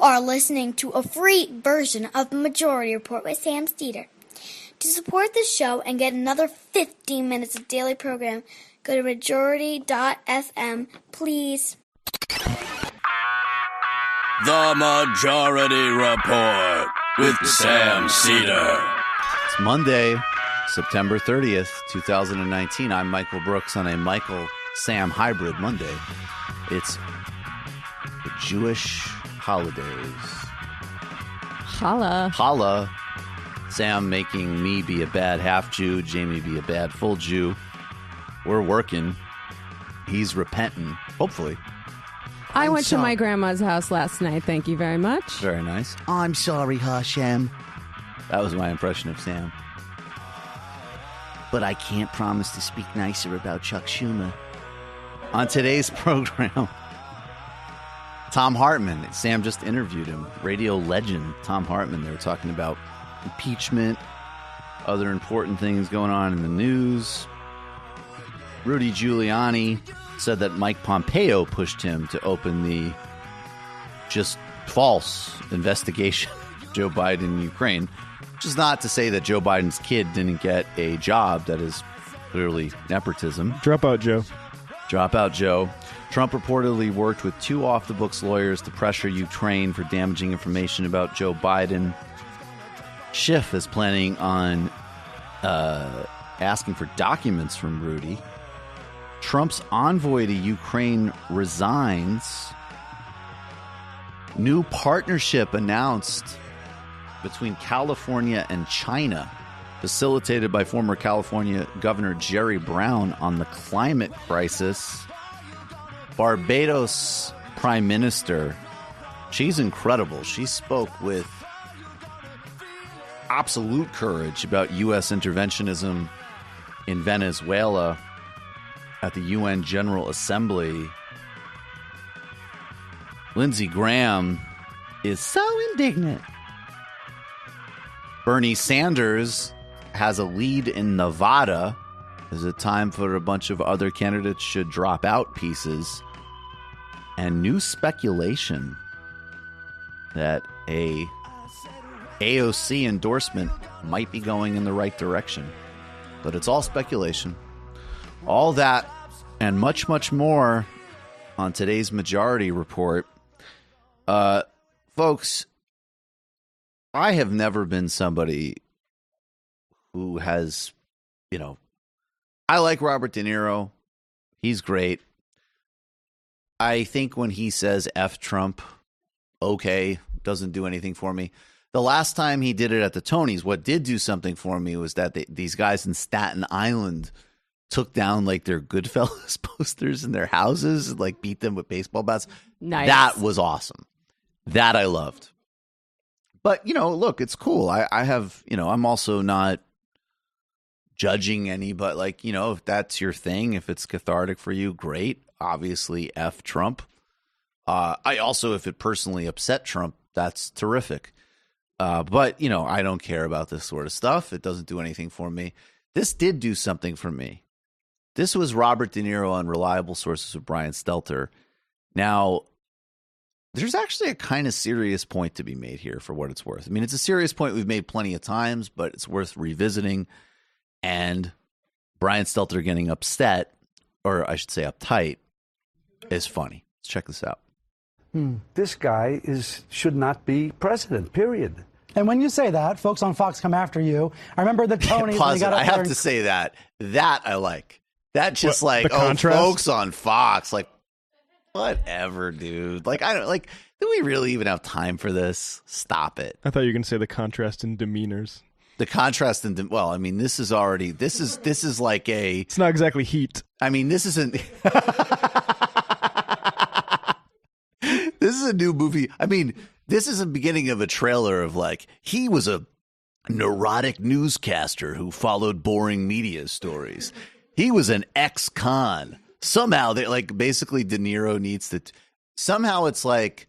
are listening to a free version of Majority Report with Sam Steeder. To support the show and get another 15 minutes of daily program, go to majority.fm, please. The Majority Report with Sam Steeder. It's Monday, September 30th, 2019. I'm Michael Brooks on a Michael-Sam hybrid Monday. It's the Jewish holidays. Challah. Sam making me be a bad half-Jew, Jamie be a bad full Jew. We're working. He's repenting, hopefully. I went to my grandma's house last night. Thank you very much. Very nice. I'm sorry, Hashem. That was my impression of Sam. But I can't promise to speak nicer about Chuck Schumer. On today's program, Thom Hartmann. Sam just interviewed him. Radio legend Thom Hartmann. They were talking about impeachment, other important things going on in the news. Rudy Giuliani said that Mike Pompeo pushed him to open the just false investigation of Joe Biden in Ukraine, which is not to say that Joe Biden's kid didn't get a job. That is clearly nepotism. Dropout Joe. Trump reportedly worked with two off-the-books lawyers to pressure Ukraine for damaging information about Joe Biden. Schiff is planning on asking for documents from Rudy. Trump's envoy to Ukraine resigns. New partnership announced between California and China, facilitated by former California Governor Jerry Brown on the climate crisis. Barbados Prime Minister, she's incredible. She spoke with absolute courage about U.S. interventionism in Venezuela at the UN General Assembly. Lindsey Graham is so indignant. Bernie Sanders has a lead in Nevada. Is it time for a bunch of other candidates should drop out pieces? And new speculation that a AOC endorsement might be going in the right direction. But it's all speculation. All that and much, much more on today's Majority Report. Folks, I have never been somebody who has, I like Robert De Niro. He's great. I think when he says F Trump, okay, doesn't do anything for me. The last time he did it at the Tonys, what did do something for me was that these guys in Staten Island took down like their Goodfellas posters in their houses and like beat them with baseball bats. Nice. That was awesome. That I loved. But, look, it's cool. I have, I'm also not judging any, but like, if that's your thing, if it's cathartic for you, great. Obviously, F Trump. I also, if it personally upset Trump, that's terrific. But, I don't care about this sort of stuff. It doesn't do anything for me. This did do something for me. This was Robert De Niro on Reliable Sources with Brian Stelter. Now, there's actually a kind of serious point to be made here for what it's worth. I mean, it's a serious point we've made plenty of times, but it's worth revisiting. And Brian Stelter getting upset, or I should say uptight, is funny. Let's check this out. This guy should not be president, period. And when you say that, folks on Fox come after you. I remember the Tonys. Pause it. I have to say that. That I like. That just folks on Fox, like, whatever, dude. Like, I don't like. Do we really even have time for this? Stop it. I thought you were going to say the contrast in demeanors. The contrast in well, I mean, this is like a. It's not exactly Heat. I mean, this isn't. This is a new movie. I mean, this is the beginning of a trailer of like he was a neurotic newscaster who followed boring media stories. He was an ex-con. Somehow they like basically De Niro needs to. Somehow it's like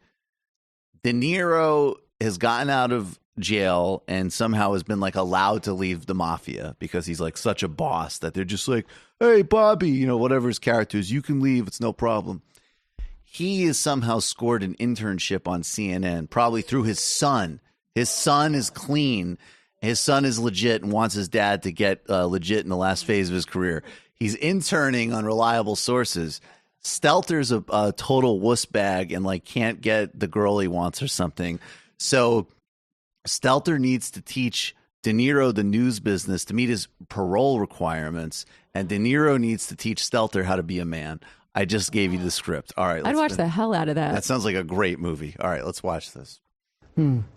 De Niro has gotten out of jail and somehow has been like allowed to leave the mafia because he's like such a boss that they're just like, hey, Bobby, whatever his character is, you can leave. It's no problem. he has somehow scored an internship on CNN, probably through his son. His son is clean. His son is legit and wants his dad to get legit in the last phase of his career. He's interning on reliable sources. Stelter's a total wuss bag and like can't get the girl he wants or something. So Stelter needs to teach De Niro the news business to meet his parole requirements, and De Niro needs to teach Stelter how to be a man. I just gave you the script. All right. I'd watch the hell out of that. That sounds like a great movie. All right, let's watch this.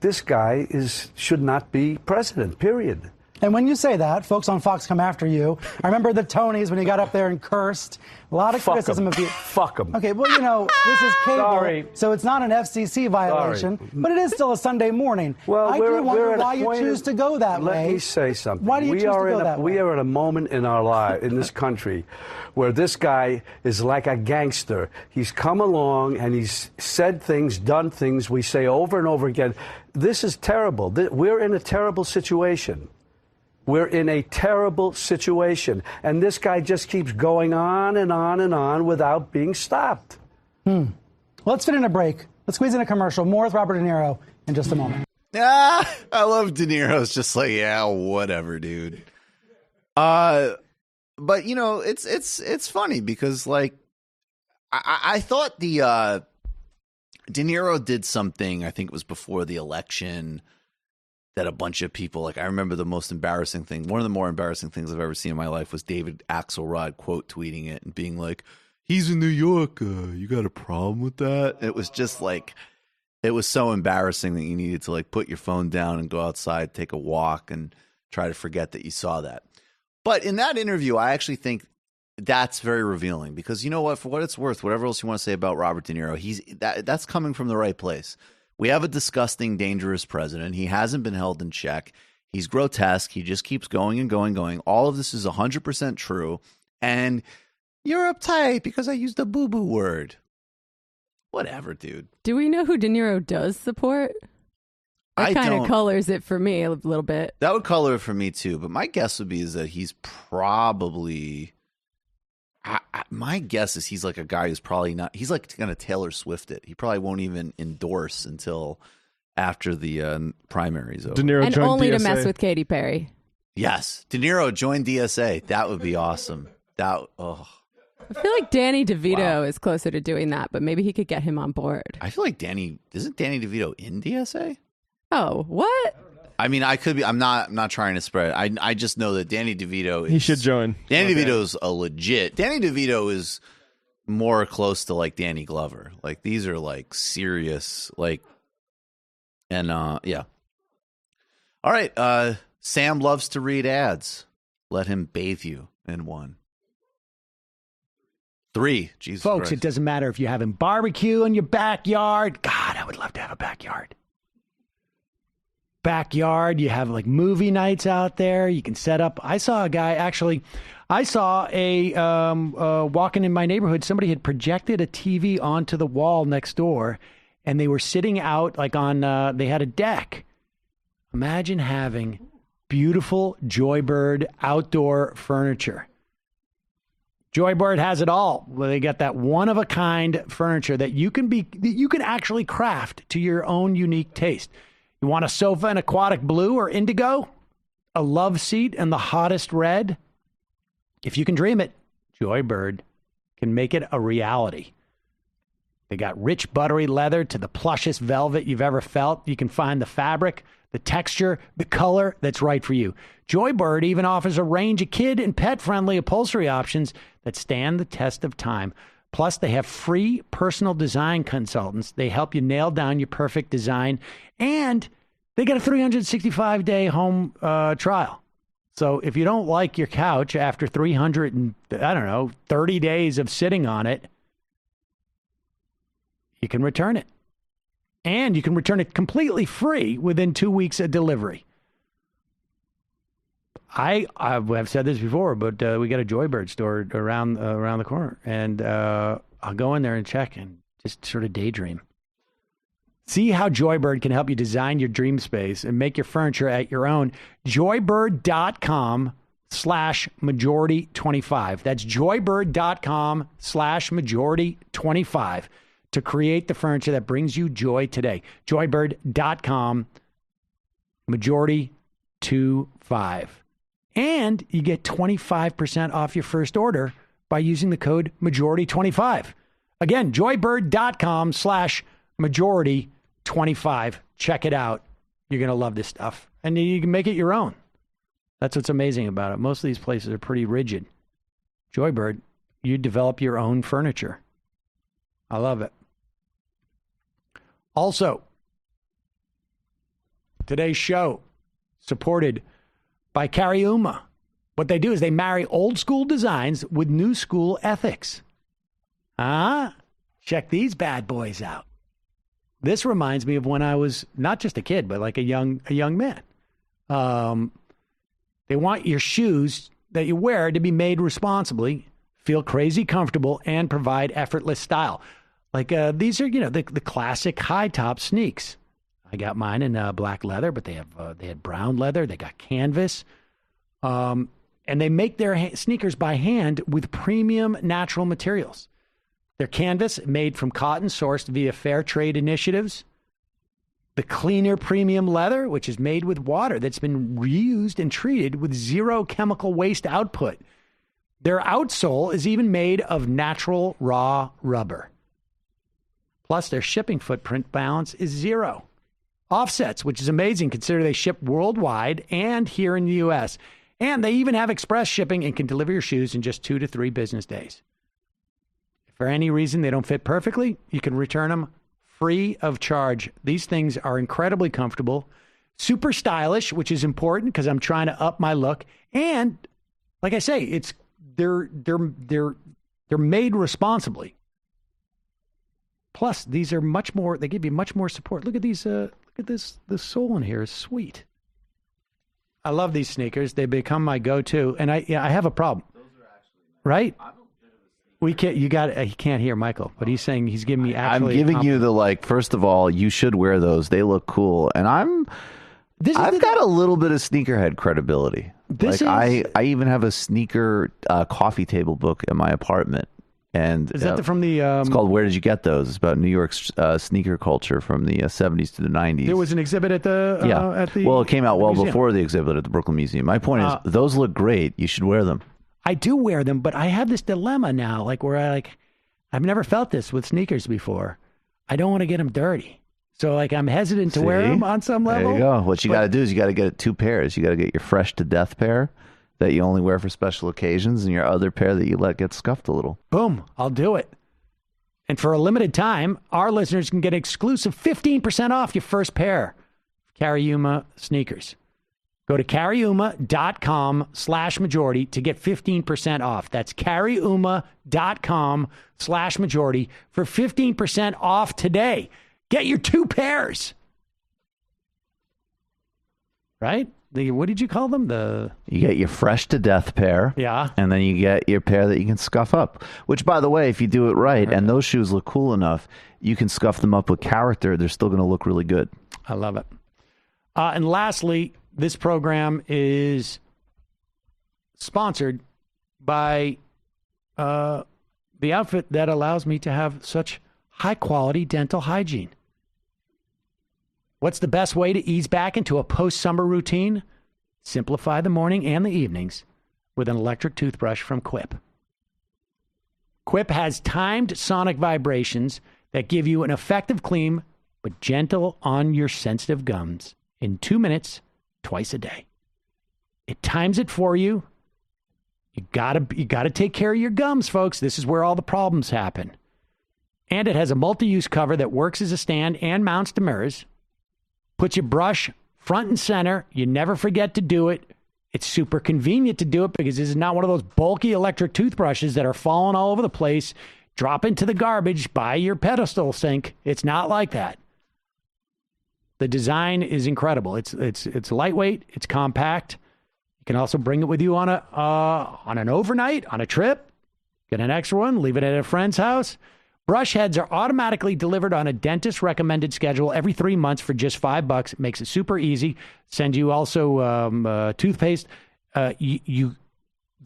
This guy should not be president, period. And when you say that, folks on Fox come after you. I remember the Tonys when you got up there and cursed. A lot of criticism of you. Fuck them. Okay, well, you know, this is cable, Sorry. so it's not an FCC violation, but it is still a Sunday morning. Well, I do wonder why you choose to go that way. Let me say something. Why do you choose to go that way? We are at a moment in our life, in this country, where this guy is like a gangster. He's come along and he's said things, done things we say over and over again. This is terrible. We're in a terrible situation. We're in a terrible situation. And this guy just keeps going on and on and on without being stopped. Let's fit in a break. Let's squeeze in a commercial. More with Robert De Niro in just a moment. I love De Niro's just like, yeah, whatever, dude. But you know, it's funny because like I thought the De Niro did something, I think it was before the election, that a bunch of people, like I remember the most embarrassing thing, one of the more embarrassing things I've ever seen in my life was David Axelrod quote tweeting it and being like, he's in New York, you got a problem with that? It was just like, it was so embarrassing that you needed to like put your phone down and go outside, take a walk and try to forget that you saw that. But in that interview, I actually think that's very revealing because you know what, for what it's worth, whatever else you want to say about Robert De Niro, that's coming from the right place. We have a disgusting, dangerous president. He hasn't been held in check. He's grotesque. He just keeps going and going, going. All of this is 100% true. And you're uptight because I used a boo-boo word. Whatever, dude. Do we know who De Niro does support? That kind of colors it for me a little bit. That would color it for me too. But my guess would be is that he's probably... my guess is he's like a guy who's probably not. He's like going to Taylor Swift it. He probably won't even endorse until after the primaries over. De Niro and joined only DSA. to mess with Katy Perry. Yes, De Niro joined DSA. That would be awesome. I feel like Danny DeVito is closer to doing that, but maybe he could get him on board. I feel like isn't Danny DeVito in DSA? Oh, what? I mean, I could be. I'm not trying to spread. I just know that Danny DeVito. He should join. Danny DeVito's a legit. Danny DeVito is more close to like Danny Glover. Like these are like serious. Like, and yeah. All right. Sam loves to read ads. Let him bathe you in one. 3. Jesus Folks, Christ. it doesn't matter if you're having barbecue in your backyard. God, I would love to have a backyard. You have like movie nights out there. You can set up. I saw a guy walking in my neighborhood. Somebody had projected a TV onto the wall next door and they were sitting out like on, they had a deck. Imagine having beautiful Joybird outdoor furniture. Joybird has it all. Well, they got that one-of-a-kind furniture that you can actually craft to your own unique taste. You want a sofa in aquatic blue or indigo? A love seat in the hottest red? If you can dream it, Joybird can make it a reality. They got rich buttery leather to the plushest velvet you've ever felt. You can find the fabric, the texture, the color that's right for you. Joybird even offers a range of kid and pet-friendly upholstery options that stand the test of time. Plus, they have free personal design consultants. They help you nail down your perfect design. And they got a 365-day home trial. So if you don't like your couch after 30 days of sitting on it, you can return it. And you can return it completely free within 2 weeks of delivery. I've said this before, but we got a Joybird store around the corner. And I'll go in there and check and just sort of daydream. See how Joybird can help you design your dream space and make your furniture at your own. Joybird.com/majority25. That's joybird.com/majority25. to create the furniture that brings you joy today. Joybird.com, majority 25. And you get 25% off your first order by using the code majority25. Again, joybird.com/majority25. Check it out. You're going to love this stuff. And you can make it your own. That's what's amazing about it. Most of these places are pretty rigid. Joybird, you develop your own furniture. I love it. Also, today's show supported by Cariuma. What they do is they marry old school designs with new school ethics. Check these bad boys out. This reminds me of when I was not just a kid, but like a young man. They want your shoes that you wear to be made responsibly, feel crazy comfortable, and provide effortless style. Like these are, the classic high top sneaks. I got mine in black leather, but they had brown leather. They got canvas, and they make their sneakers by hand with premium natural materials. Their canvas made from cotton sourced via fair trade initiatives. The cleaner premium leather, which is made with water that's been reused and treated with zero chemical waste output. Their outsole is even made of natural raw rubber. Plus, their shipping footprint balance is zero. Offsets, which is amazing considering they ship worldwide and here in the U.S. And they even have express shipping and can deliver your shoes in just 2 to 3 business days. If for any reason they don't fit perfectly, you can return them free of charge. These things are incredibly comfortable, super stylish, which is important because I'm trying to up my look. And like I say, they're made responsibly. Plus, these are much more. They give you much more support. Look at these. Look at this. The sole in here is sweet. I love these sneakers. They become my go-to. And I have a problem. Those are actually nice. Right. We can't. He can't hear Michael, but he's saying he's giving me. I'm giving you the First of all, you should wear those. They look cool, and I've got a little bit of sneakerhead credibility. I even have a sneaker coffee table book in my apartment. And is that from the? It's called "Where Did You Get Those?" It's about New York's sneaker culture from the 70s to the 90s. There was an exhibit at the. Well, it came out well museum. before the exhibit at the Brooklyn Museum. My point is, those look great. You should wear them. I do wear them, but I have this dilemma now, where I've never felt this with sneakers before. I don't want to get them dirty, so I'm hesitant to wear them on some level. There you go. What you got to do is you got to get 2 pairs. You got to get your fresh to death pair that you only wear for special occasions, and your other pair that you let get scuffed a little. Boom! I'll do it. And for a limited time, our listeners can get exclusive 15% off your first pair of Cariuma sneakers. Go to cariuma.com/majority to get 15% off. That's cariuma.com/majority for 15% off today. Get your 2 pairs. Right? What did you call them? You get your fresh to death pair. Yeah. And then you get your pair that you can scuff up. Which, by the way, if you do it right, and those shoes look cool enough, you can scuff them up with character. They're still going to look really good. I love it. And lastly, this program is sponsored by the outfit that allows me to have such high-quality dental hygiene. What's the best way to ease back into a post-summer routine? Simplify the morning and the evenings with an electric toothbrush from Quip. Quip has timed sonic vibrations that give you an effective clean, but gentle on your sensitive gums in 2 minutes, twice a day. It times it for you. You gotta take care of your gums, folks. This is where all the problems happen. And it has a multi-use cover that works as a stand and mounts to mirrors. Puts your brush front and center. You never forget to do it. It's super convenient to do it because this is not one of those bulky electric toothbrushes that are falling all over the place, drop into the garbage by your pedestal sink. It's not like that. The design is incredible. It's lightweight. It's compact. You can also bring it with you on an overnight, on a trip. Get an extra one. Leave it at a friend's house. Brush heads are automatically delivered on a dentist-recommended schedule every 3 months for just $5. It makes it super easy. Send you also toothpaste. The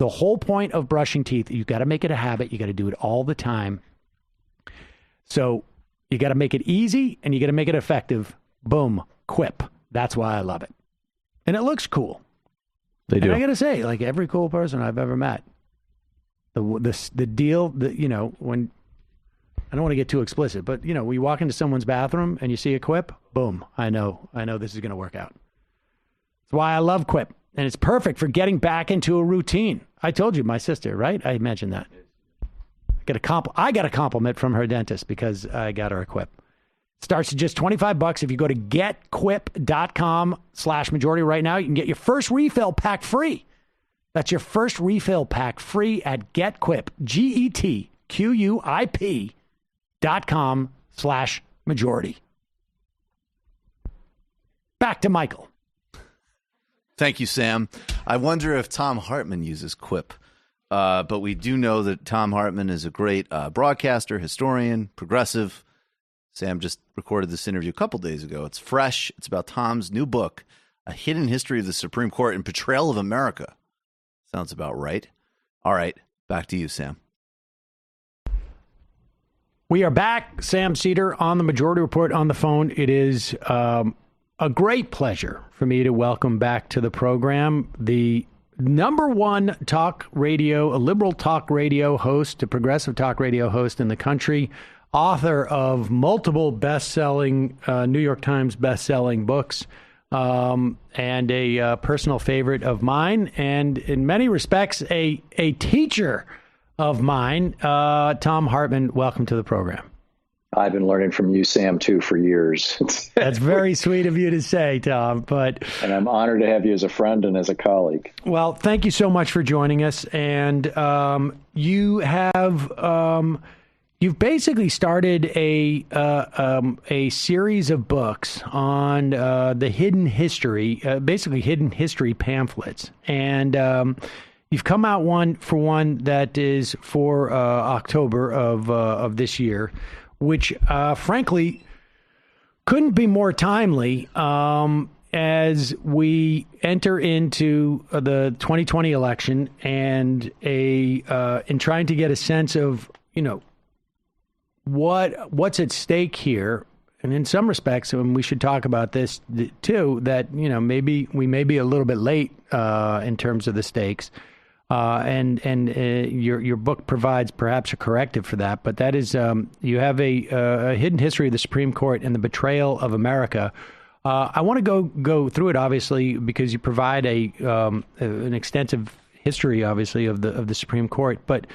whole point of brushing teeth, you got to make it a habit. You got to do it all the time. So You got to make it easy and you got to make it effective. Boom. Quip. That's why I love it. And it looks cool. They do. And I got to say, like every cool person I've ever met, the deal that, you know, when I don't want to get too explicit, but you know, we walk into someone's bathroom and you see a Quip, boom, I know this is going to work out. That's why I love Quip. And it's perfect for getting back into a routine. I told you, my sister, right? I mentioned that. I got a compliment from her dentist because I got her a Quip. Starts at just $25 if you go to getquip.com/majority right now. You can get your first refill pack free. That's your first refill pack free at GetQuip, GetQuip.com/majority. Back to Michael. Thank you, Sam. I wonder if Thom Hartmann uses Quip. But we do know that Thom Hartmann is a great broadcaster, historian, progressive. Sam just recorded this interview a couple days ago. It's fresh. It's about Tom's new book, A Hidden History of the Supreme Court and Betrayal of America. Sounds about right. All right, back to you, Sam. We are back. Sam Seder on the Majority Report on the phone. It is a great pleasure for me to welcome back to the program the number one talk radio, a liberal talk radio host, a progressive talk radio host in the country, author of multiple best-selling, New York Times best-selling books, and a personal favorite of mine, and in many respects, a teacher of mine. Thom Hartmann, welcome to the program. I've been learning from you, Sam, too, for years. That's very sweet of you to say, Tom. And I'm honored to have you as a friend and as a colleague. Well, thank you so much for joining us. And you have you've basically started a series of books on the hidden history, basically hidden history pamphlets, and you've come out one that is for October of this year, which frankly couldn't be more timely as we enter into the 2020 election and in trying to get a sense of, you know, what's at stake here. And in some respects, and we should talk about this too, that, you know, maybe we may be a little bit late in terms of the stakes. And your book provides perhaps a corrective for that, but that is you have a hidden history of the Supreme Court and the Betrayal of America. I want to go through it, obviously, because you provide an extensive history, obviously, of the Supreme Court. But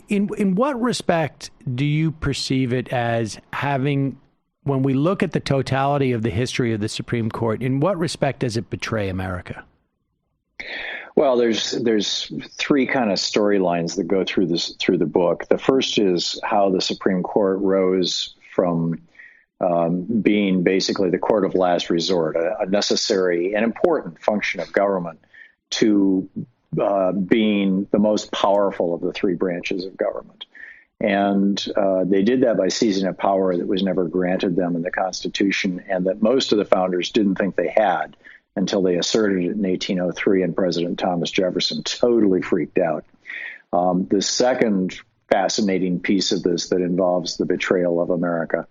in what respect do you perceive it as having, when we look at the totality of the history of the Supreme Court, in what respect does it betray America? Well, there's three kind of storylines that go through the book. The first is how the Supreme Court rose from being basically the court of last resort, a necessary and important function of government, to being the most powerful of the three branches of government. And they did that by seizing a power that was never granted them in the Constitution, and that most of the founders didn't think they had until they asserted it in 1803, and President Thomas Jefferson totally freaked out. The second fascinating piece of this that involves the betrayal of America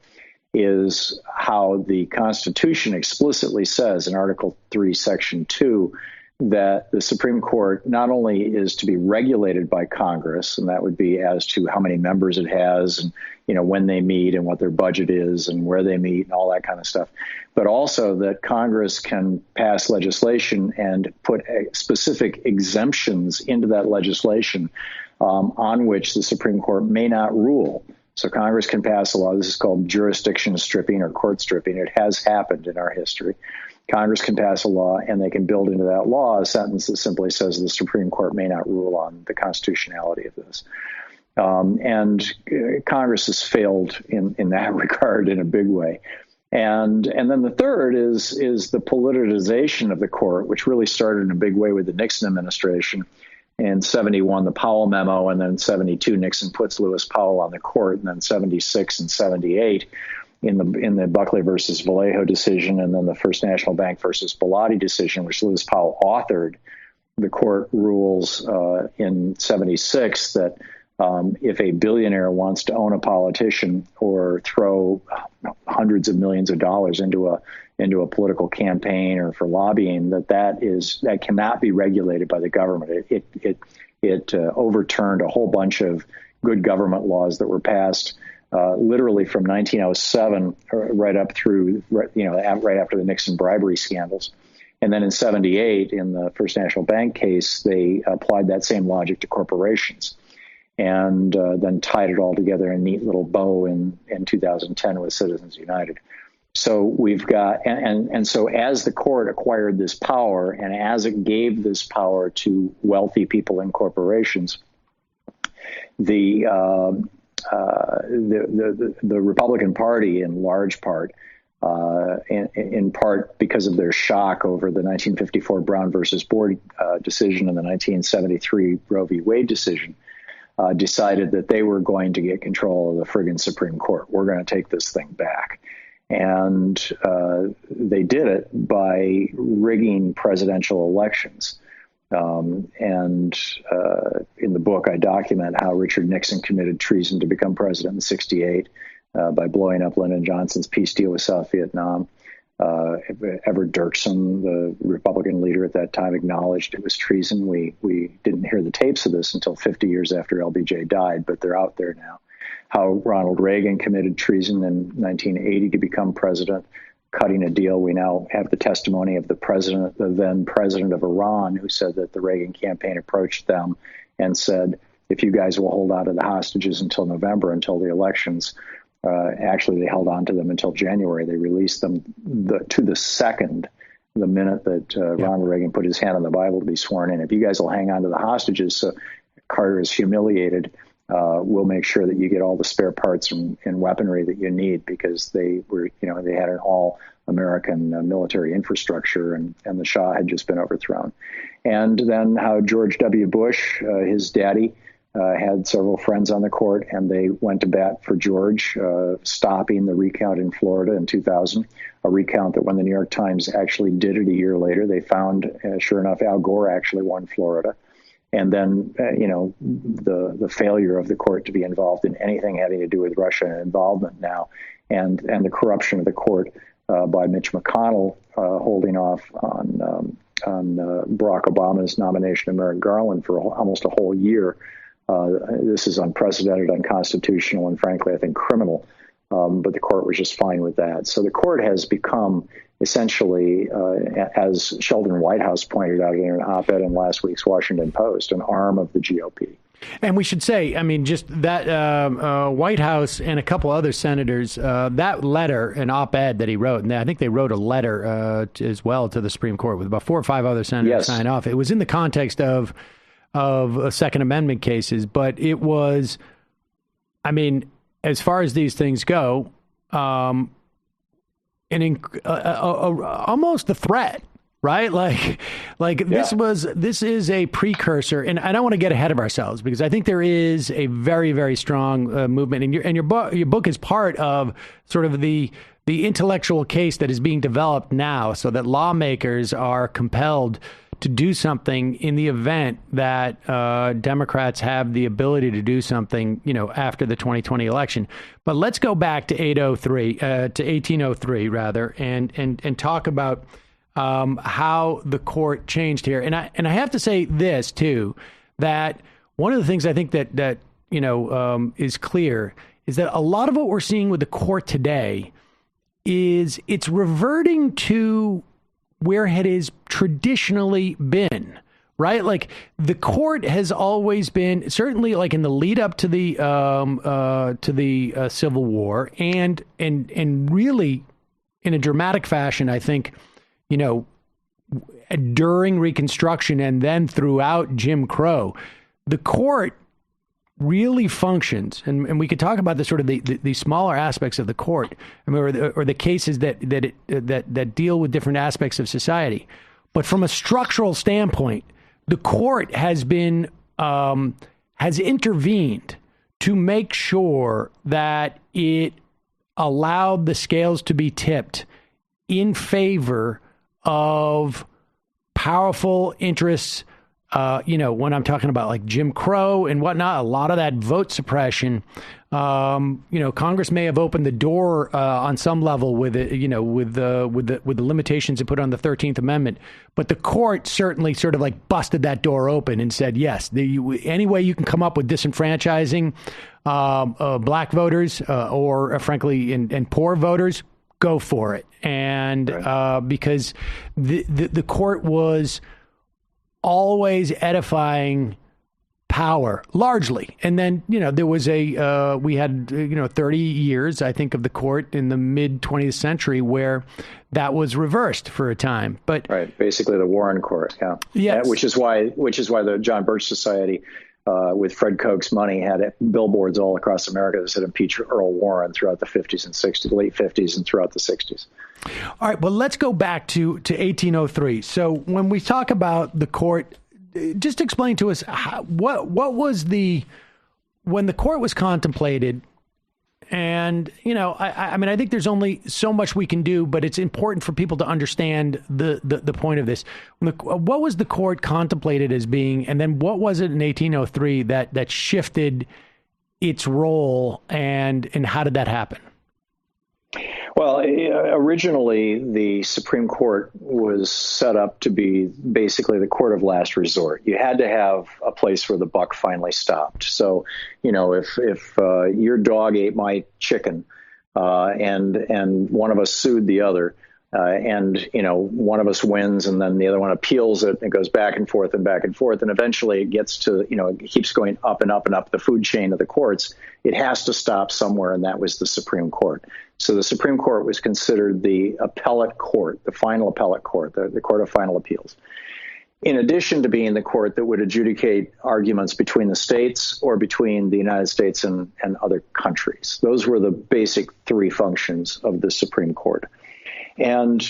is how the Constitution explicitly says in Article 3, Section 2, that the Supreme Court not only is to be regulated by Congress, and that would be as to how many members it has, and when they meet and what their budget is and where they meet and all that kind of stuff, but also that Congress can pass legislation and put specific exemptions into that legislation on which the Supreme Court may not rule. So Congress can pass a law. This is called jurisdiction stripping or court stripping. It has happened in our history. Congress can pass a law, and they can build into that law a sentence that simply says the Supreme Court may not rule on the constitutionality of this. And Congress has failed in that regard in a big way. And then the third is the politicization of the court, which really started in a big way with the Nixon administration. In 71, the Powell memo, and then 72, Nixon puts Lewis Powell on the court, and then 76 and 78 in the Buckley versus Vallejo decision, and then the First National Bank versus Bellotti decision, which Lewis Powell authored. The court rules in 76 that If a billionaire wants to own a politician or throw hundreds of millions of dollars into a political campaign or for lobbying, that cannot be regulated by the government. It overturned a whole bunch of good government laws that were passed literally from 1907 right up through right after the Nixon bribery scandals. And then in 1978, in the First National Bank case, they applied that same logic to corporations, and then tied it all together in a neat little bow in 2010 with Citizens United. So we've got, and so as the court acquired this power, and as it gave this power to wealthy people in corporations, the Republican Party, in large part, in part because of their shock over the 1954 Brown versus Board decision and the 1973 Roe v. Wade decision, decided that they were going to get control of the friggin' Supreme Court. We're going to take this thing back. And they did it by rigging presidential elections. And in the book, I document how Richard Nixon committed treason to become president in 1968 by blowing up Lyndon Johnson's peace deal with South Vietnam. Everett Dirksen, the Republican leader at that time, acknowledged it was treason. We didn't hear the tapes of this until 50 years after LBJ died, but they're out there now. How Ronald Reagan committed treason in 1980 to become president, cutting a deal. We now have the testimony of the then president of Iran, who said that the Reagan campaign approached them and said, if you guys will hold on to the hostages until November, until the elections. Actually, they held on to them until January. They released them to the second, the minute that Ronald Reagan put his hand on the Bible to be sworn in. If you guys will hang on to the hostages, so Carter is humiliated, we'll make sure that you get all the spare parts and weaponry that you need, because they had an all-American military infrastructure, and the Shah had just been overthrown. And then how George W. Bush, his daddy, had several friends on the court, and they went to bat for George, stopping the recount in Florida in 2000, a recount that when the New York Times actually did it a year later, they found, sure enough, Al Gore actually won Florida. And then, the failure of the court to be involved in anything having to do with Russian involvement now, and the corruption of the court by Mitch McConnell holding off on Barack Obama's nomination of Merrick Garland for almost a whole year. This is unprecedented, unconstitutional, and frankly, I think criminal. But the court was just fine with that. So the court has become essentially, as Sheldon Whitehouse pointed out in an op-ed in last week's Washington Post, an arm of the GOP. And we should say, I mean, just that Whitehouse and a couple other senators, that letter, an op-ed that he wrote, and I think they wrote a letter as well to the Supreme Court with about 4 or 5 other senators sign off. It was in the context of Second Amendment cases, but it was, I mean, as far as these things go, almost the threat, right? Like this is a precursor, and I don't want to get ahead of ourselves, because I think there is a very, very strong movement, and your book is part of sort of the intellectual case that is being developed now, so that lawmakers are compelled to do something in the event that Democrats have the ability to do something, after the 2020 election. But let's go back to 1803 rather, and talk about how the court changed here. And I have to say this too, that one of the things I think that is clear is that a lot of what we're seeing with the court today is it's reverting to where it has traditionally been, right? Like the court has always been, certainly like in the lead up to the Civil War, and really in a dramatic fashion, I think, during Reconstruction and then throughout Jim Crow, the court really functions, and we could talk about the sort of the smaller aspects of the court, or the cases that deal with different aspects of society. But from a structural standpoint, the court has been has intervened to make sure that it allowed the scales to be tipped in favor of powerful interests when I'm talking about like Jim Crow and whatnot, a lot of that vote suppression, Congress may have opened the door on some level with it, with the limitations it put on the 13th Amendment. But the court certainly sort of like busted that door open and said, yes, any way you can come up with disenfranchising black voters or frankly, and poor voters, go for it. And because the court was always edifying power largely. And then, there was we had, 30 years, I think, of the court in the mid 20th century where that was reversed for a time. But basically the Warren Court. Yeah. Yes. Which is why the John Birch Society, with Fred Koch's money, had billboards all across America that said impeach Earl Warren throughout the 50s and 60s, late 50s and throughout the 60s. All right. Well, let's go back to 1803. So when we talk about the court, just explain to us what was when the court was contemplated. And, I think there's only so much we can do, but it's important for people to understand the point of this. What was the court contemplated as being, and then what was it in 1803 that shifted its role, and how did that happen? Well, originally, the Supreme Court was set up to be basically the court of last resort. You had to have a place where the buck finally stopped. So, if your dog ate my chicken and one of us sued the other, and one of us wins and then the other one appeals it, and it goes back and forth, and eventually it gets to, it keeps going up and up and up the food chain of the courts. It has to stop somewhere, and that was the Supreme Court. So the Supreme Court was considered the appellate court, the final appellate court, the court of final appeals. In addition to being the court that would adjudicate arguments between the states or between the United States and other countries. Those were the basic three functions of the Supreme Court. And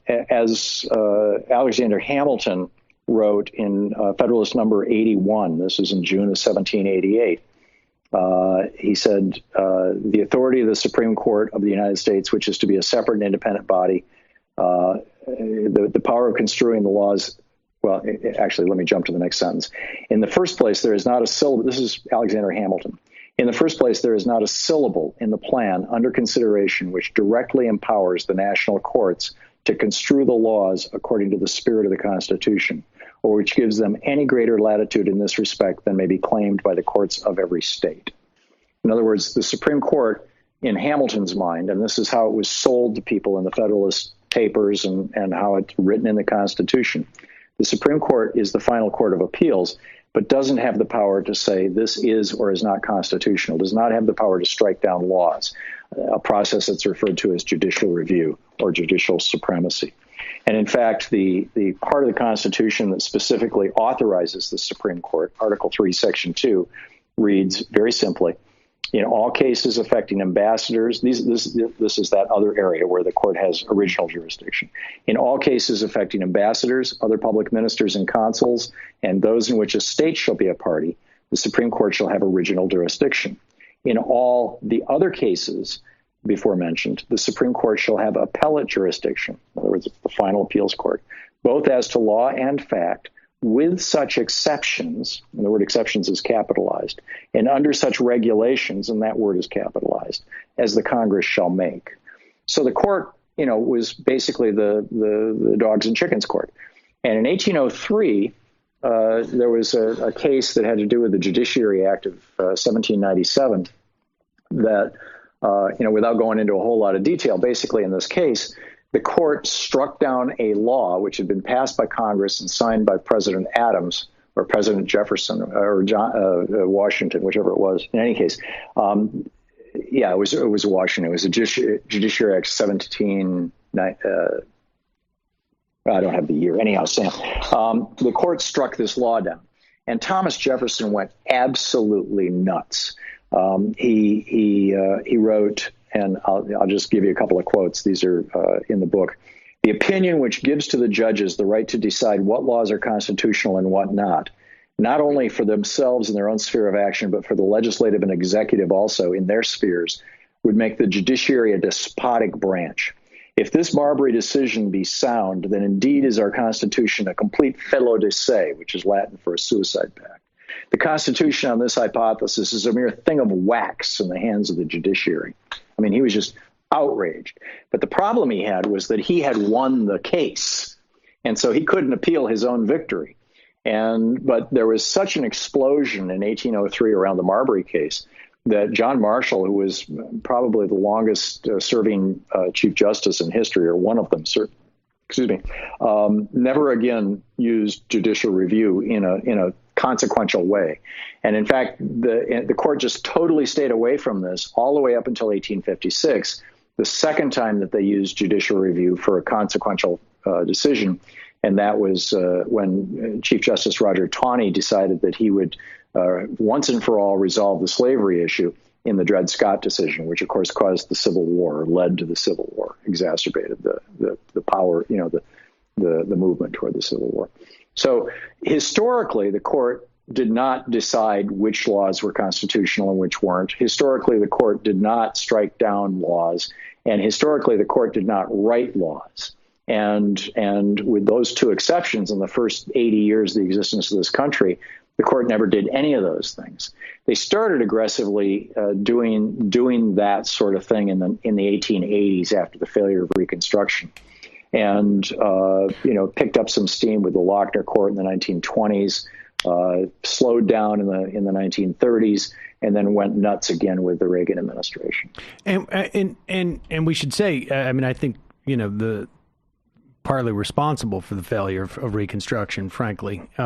as Alexander Hamilton wrote in Federalist Number 81, this is in June of 1788, he said, the authority of the Supreme Court of the United States, which is to be a separate and independent body, the power of construing the laws. Well, actually, let me jump to the next sentence. In the first place, there is not a syllable. This is Alexander Hamilton. In the first place, there is not a syllable in the plan under consideration which directly empowers the national courts to construe the laws according to the spirit of the Constitution, or which gives them any greater latitude in this respect than may be claimed by the courts of every state. In other words, the Supreme Court, in Hamilton's mind, and this is how it was sold to people in the Federalist Papers and how it's written in the Constitution, the Supreme Court is the final court of appeals, but doesn't have the power to say this is or is not constitutional, does not have the power to strike down laws, a process that's referred to as judicial review or judicial supremacy. And in fact, the part of the Constitution that specifically authorizes the Supreme Court, Article 3, Section 2, reads very simply, in all cases affecting ambassadors, this is that other area where the court has original jurisdiction. In all cases affecting ambassadors, other public ministers and consuls, and those in which a state shall be a party, the Supreme Court shall have original jurisdiction. In all the other cases before mentioned, the Supreme Court shall have appellate jurisdiction. In other words, it's the final appeals court, both as to law and fact, with such exceptions, and the word exceptions is capitalized, and under such regulations, and that word is capitalized, as the Congress shall make. So the court, was basically the dogs and chickens court. And in 1803, there was a case that had to do with the Judiciary Act of 1797 that, without going into a whole lot of detail, basically in this case, the court struck down a law which had been passed by Congress and signed by President Adams or President Jefferson or Washington, whichever it was. In any case, it was Washington. It was a Judiciary Act 17. I don't have the year. Anyhow, Sam, the court struck this law down, and Thomas Jefferson went absolutely nuts. He wrote. And I'll just give you a couple of quotes. These are in the book. The opinion which gives to the judges the right to decide what laws are constitutional and what not only for themselves in their own sphere of action, but for the legislative and executive also in their spheres, would make the judiciary a despotic branch. If this Marbury decision be sound, then indeed is our Constitution a complete felo de se, which is Latin for a suicide pact. The Constitution on this hypothesis is a mere thing of wax in the hands of the judiciary. I mean, he was just outraged. But the problem he had was that he had won the case, and so he couldn't appeal his own victory. But there was such an explosion in 1803 around the Marbury case that John Marshall, who was probably the longest serving Chief Justice in history, or one of them, never again used judicial review in a consequential way. And in fact, the court just totally stayed away from this all the way up until 1856, the second time that they used judicial review for a consequential decision. And that was when Chief Justice Roger Taney decided that he would once and for all resolve the slavery issue in the Dred Scott decision, which of course caused the Civil War, led to the Civil War, exacerbated the power, the movement toward the Civil War. So historically, the court did not decide which laws were constitutional and which weren't. Historically, the court did not strike down laws, and historically, the court did not write laws. And with those two exceptions, in the first 80 years of the existence of this country, the court never did any of those things. They started aggressively doing that sort of thing in the 1880s after the failure of Reconstruction, and picked up some steam with the Lochner Court in the 1920s, slowed down in the 1930s, and then went nuts again with the Reagan administration. And we should say, I think the partly responsible for the failure of Reconstruction, frankly, by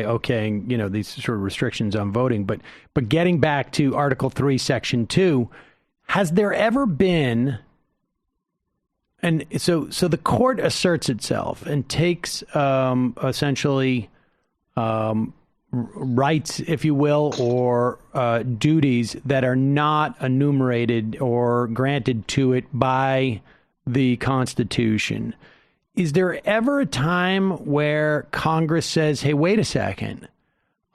okaying these sort of restrictions on voting. But getting back to Article 3, Section 2, has there ever been? And so the court asserts itself and takes essentially rights, if you will, or duties that are not enumerated or granted to it by the Constitution. Is there ever a time where Congress says, hey, wait a second,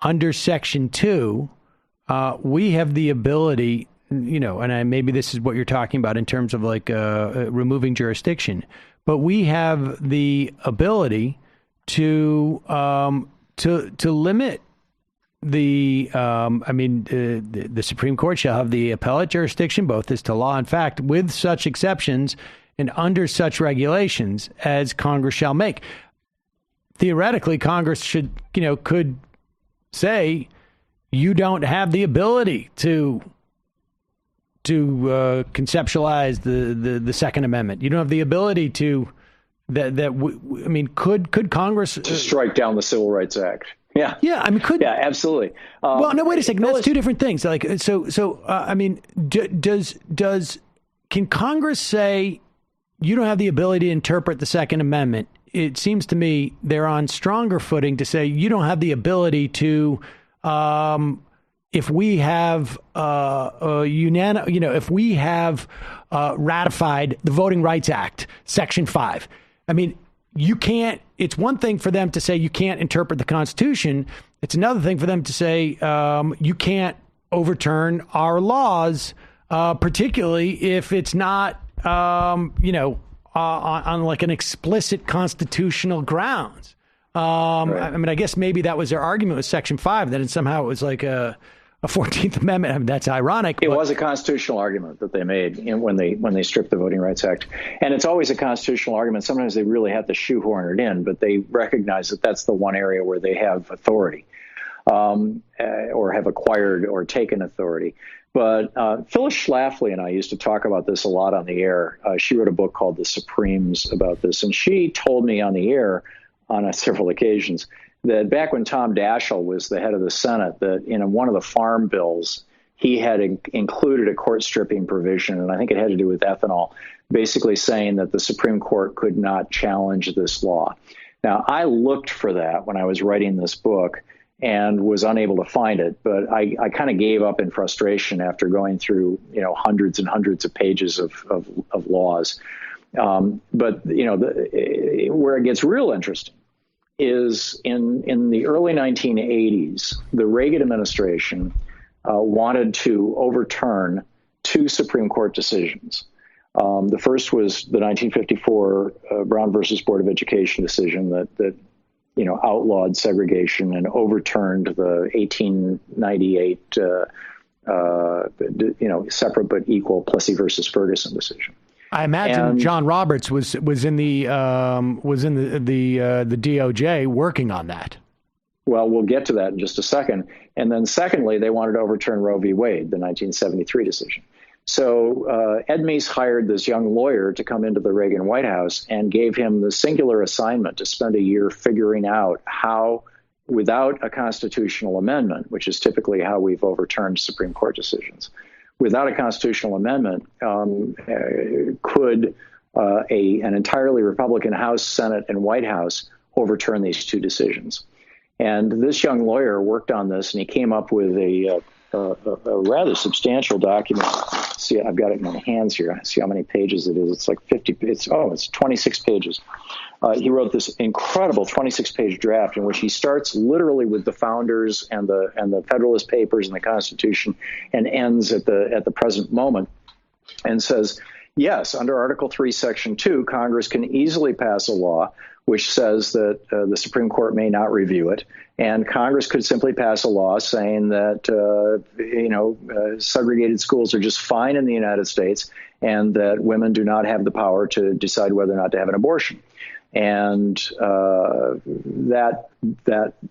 under Section 2, we have the ability, and maybe this is what you're talking about in terms of like removing jurisdiction, but we have the ability to limit the Supreme Court shall have the appellate jurisdiction both as to law and fact, with such exceptions and under such regulations as Congress shall make. Theoretically, Congress could say you don't have the ability to conceptualize the Second Amendment. You don't have the ability to could Congress to strike down the Civil Rights Act? Yeah. Yeah. Could. Yeah, absolutely. Well, no, wait a second. That's two different things. Can Congress say you don't have the ability to interpret the Second Amendment? It seems to me they're on stronger footing to say you don't have the ability to, if we have if we have ratified the Voting Rights Act, Section 5. You can't. It's one thing for them to say you can't interpret the Constitution. It's another thing for them to say you can't overturn our laws, particularly if it's not, on like an explicit constitutional grounds. Right. I guess maybe that was their argument with Section 5, that somehow it was like a 14th Amendment. That's ironic. It was a constitutional argument that they made when they stripped the Voting Rights Act. And it's always a constitutional argument. Sometimes they really have to shoehorn it in, but they recognize that that's the one area where they have authority, or have acquired or taken authority. But Phyllis Schlafly and I used to talk about this a lot on the air. She wrote a book called The Supremes about this, and she told me on the air on several occasions that back when Tom Daschle was the head of the Senate, that in one of the farm bills, he had included a court stripping provision, and I think it had to do with ethanol, basically saying that the Supreme Court could not challenge this law. Now, I looked for that when I was writing this book and was unable to find it, but I kind of gave up in frustration after going through hundreds and hundreds of pages of laws. But where it gets real interesting is in the early 1980s, the Reagan administration wanted to overturn two Supreme Court decisions. The first was the 1954 Brown versus Board of Education decision that outlawed segregation and overturned the 1898 separate but equal Plessy versus Ferguson decision. I imagine John Roberts was in the DOJ working on that. Well, we'll get to that in just a second. And then secondly, they wanted to overturn Roe v. Wade, the 1973 decision. So Ed Meese hired this young lawyer to come into the Reagan White House and gave him the singular assignment to spend a year figuring out how, without a constitutional amendment, which is typically how we've overturned Supreme Court decisions, without a constitutional amendment, could an entirely Republican House, Senate, and White House overturn these two decisions? And this young lawyer worked on this, and he came up with a rather substantial document. See, I've got it in my hands here. See how many pages it is. It's like 50. It's 26 pages. He wrote this incredible 26-page draft in which he starts literally with the founders and the Federalist Papers and the Constitution, and ends at the present moment, and says, yes, under Article 3, Section 2, Congress can easily pass a law which says that the Supreme Court may not review it. And Congress could simply pass a law saying that, segregated schools are just fine in the United States and that women do not have the power to decide whether or not to have an abortion. And that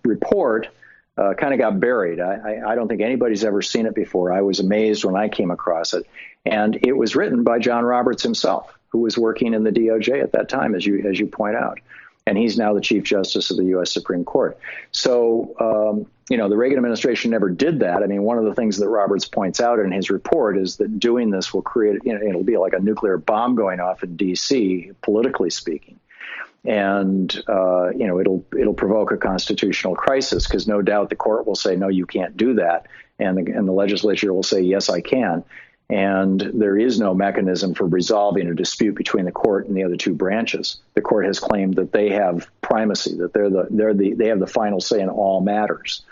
report kind of got buried. I don't think anybody's ever seen it before. I was amazed when I came across it. And it was written by John Roberts himself, who was working in the DOJ at that time, as you point out. And he's now the Chief Justice of the U.S. Supreme Court. So, the Reagan administration never did that. I mean, one of the things that Roberts points out in his report is that doing this will create, it'll be like a nuclear bomb going off in D.C., politically speaking. And, it'll provoke a constitutional crisis because no doubt the court will say, no, you can't do that. And the legislature will say, yes, I can. And there is no mechanism for resolving a dispute between the court and the other two branches. The court has claimed that they have primacy, that they have the final say in all matters.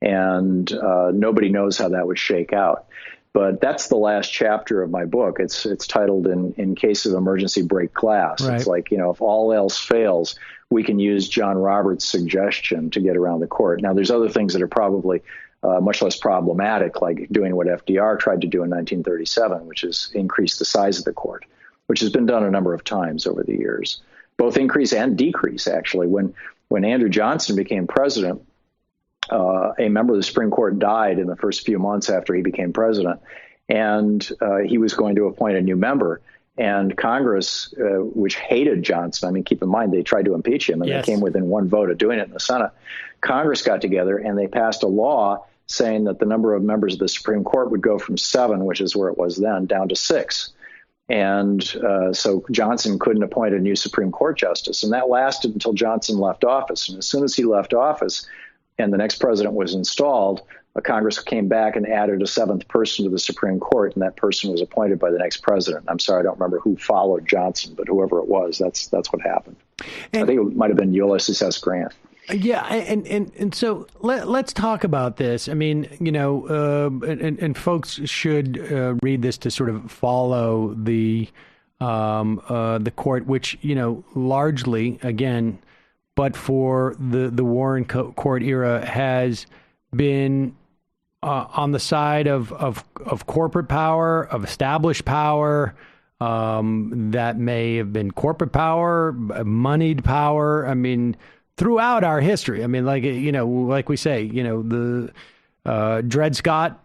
And nobody knows how that would shake out. But that's the last chapter of my book. It's titled in case of emergency break glass. Right. It's like, if all else fails, we can use John Roberts' suggestion to get around the court. Now, there's other things that are probably much less problematic, like doing what FDR tried to do in 1937, which is increase the size of the court, which has been done a number of times over the years, both increase and decrease, actually. When Andrew Johnson became president, a member of the Supreme Court died in the first few months after he became president, and he was going to appoint a new member. And Congress, which hated Johnson, I mean, keep in mind, they tried to impeach him, and They came within one vote of doing it in the Senate. Congress got together, and they passed a law saying that the number of members of the Supreme Court would go from 7, which is where it was then, down to 6. And so Johnson couldn't appoint a new Supreme Court justice. And that lasted until Johnson left office. And as soon as he left office and the next president was installed, Congress came back and added a 7th person to the Supreme Court, and that person was appointed by the next president. I'm sorry, I don't remember who followed Johnson, but whoever it was, that's what happened. And I think it might have been Ulysses S. Grant. Yeah, and so let's talk about this. I mean, and folks should read this to sort of follow the court, which largely, again, but for the Warren Court era, has been on the side of corporate power, of established power. That may have been corporate power, moneyed power. I mean, throughout our history. I mean, like we say, the Dred Scott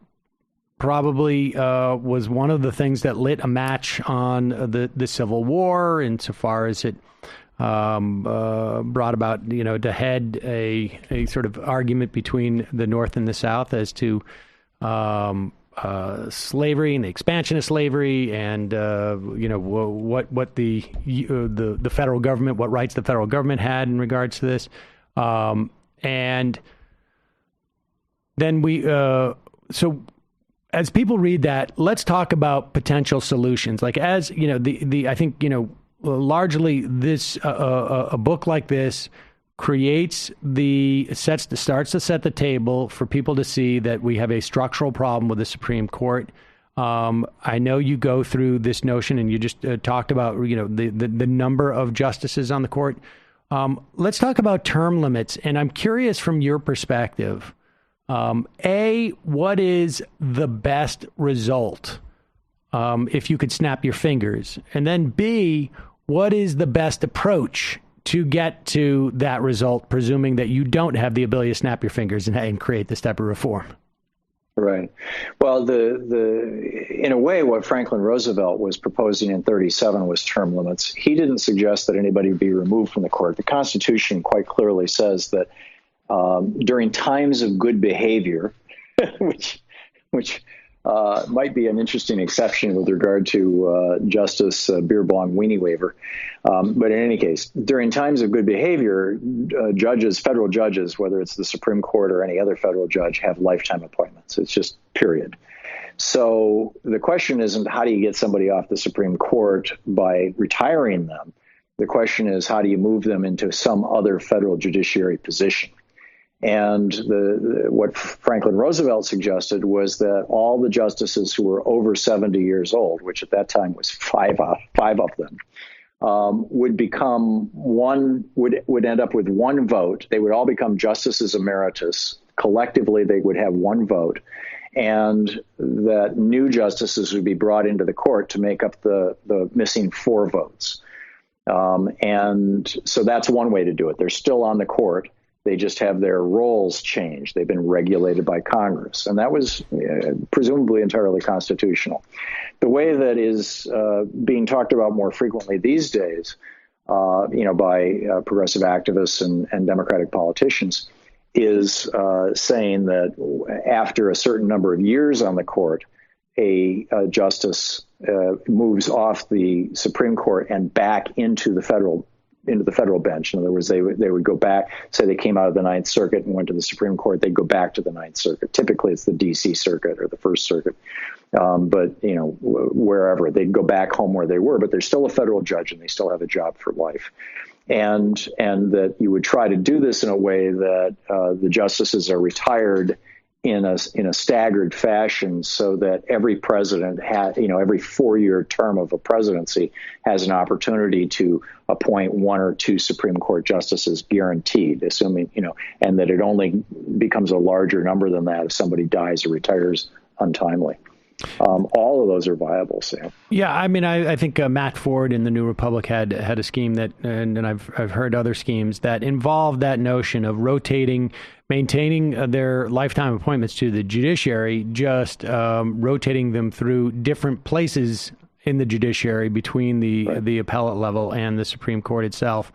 probably was one of the things that lit a match on the Civil War, insofar as it brought about, to head a sort of argument between the North and the South as to slavery and the expansion of slavery, and what the federal government, what rights the federal government had in regards to this, and then we so as people read that, let's talk about potential solutions. Like, as I think largely this a book like this starts to set the table for people to see that we have a structural problem with the Supreme Court. I know you go through this notion, and you just talked about the number of justices on the court. Let's talk about term limits, and I'm curious from your perspective. A, what is the best result if you could snap your fingers? And then B, what is the best approach to get to that result, presuming that you don't have the ability to snap your fingers and create this type of reform? Right. Well, in a way, what Franklin Roosevelt was proposing in 1937 was term limits. He didn't suggest that anybody be removed from the court. The Constitution quite clearly says that during times of good behavior, which might be an interesting exception with regard to Justice Beer Bong Weenie Waiver. But in any case, during times of good behavior, federal judges, whether it's the Supreme Court or any other federal judge, have lifetime appointments. It's just period. So the question isn't how do you get somebody off the Supreme Court by retiring them. The question is how do you move them into some other federal judiciary position? And what Franklin Roosevelt suggested was that all the justices who were over 70 years old, which at that time was five of them, would end up with one vote. They would all become justices emeritus. Collectively, they would have one vote, and that new justices would be brought into the court to make up the missing 4 votes. And so that's one way to do it. They're still on the court. They just have their roles changed. They've been regulated by Congress. And that was presumably entirely constitutional. The way that is being talked about more frequently these days, by progressive activists and Democratic politicians, is saying that after a certain number of years on the court, a justice moves off the Supreme Court and back into the federal bench. In other words, they would go back, say they came out of the Ninth Circuit and went to the Supreme Court, they'd go back to the Ninth Circuit. Typically, it's the D.C. Circuit or the First Circuit. But wherever, they'd go back home where they were, but they're still a federal judge and they still have a job for life. And that you would try to do this in a way that the justices are retired in a staggered fashion, so that every president every 4-year term of a presidency has an opportunity to appoint 1 or 2 Supreme Court justices guaranteed, assuming, and that it only becomes a larger number than that if somebody dies or retires untimely. All of those are viable, Sam. Yeah, I mean, I think Matt Ford in the New Republic had a scheme that, and I've heard other schemes that involved that notion of maintaining their lifetime appointments to the judiciary, just rotating them through different places in the judiciary between the appellate level and the Supreme Court itself.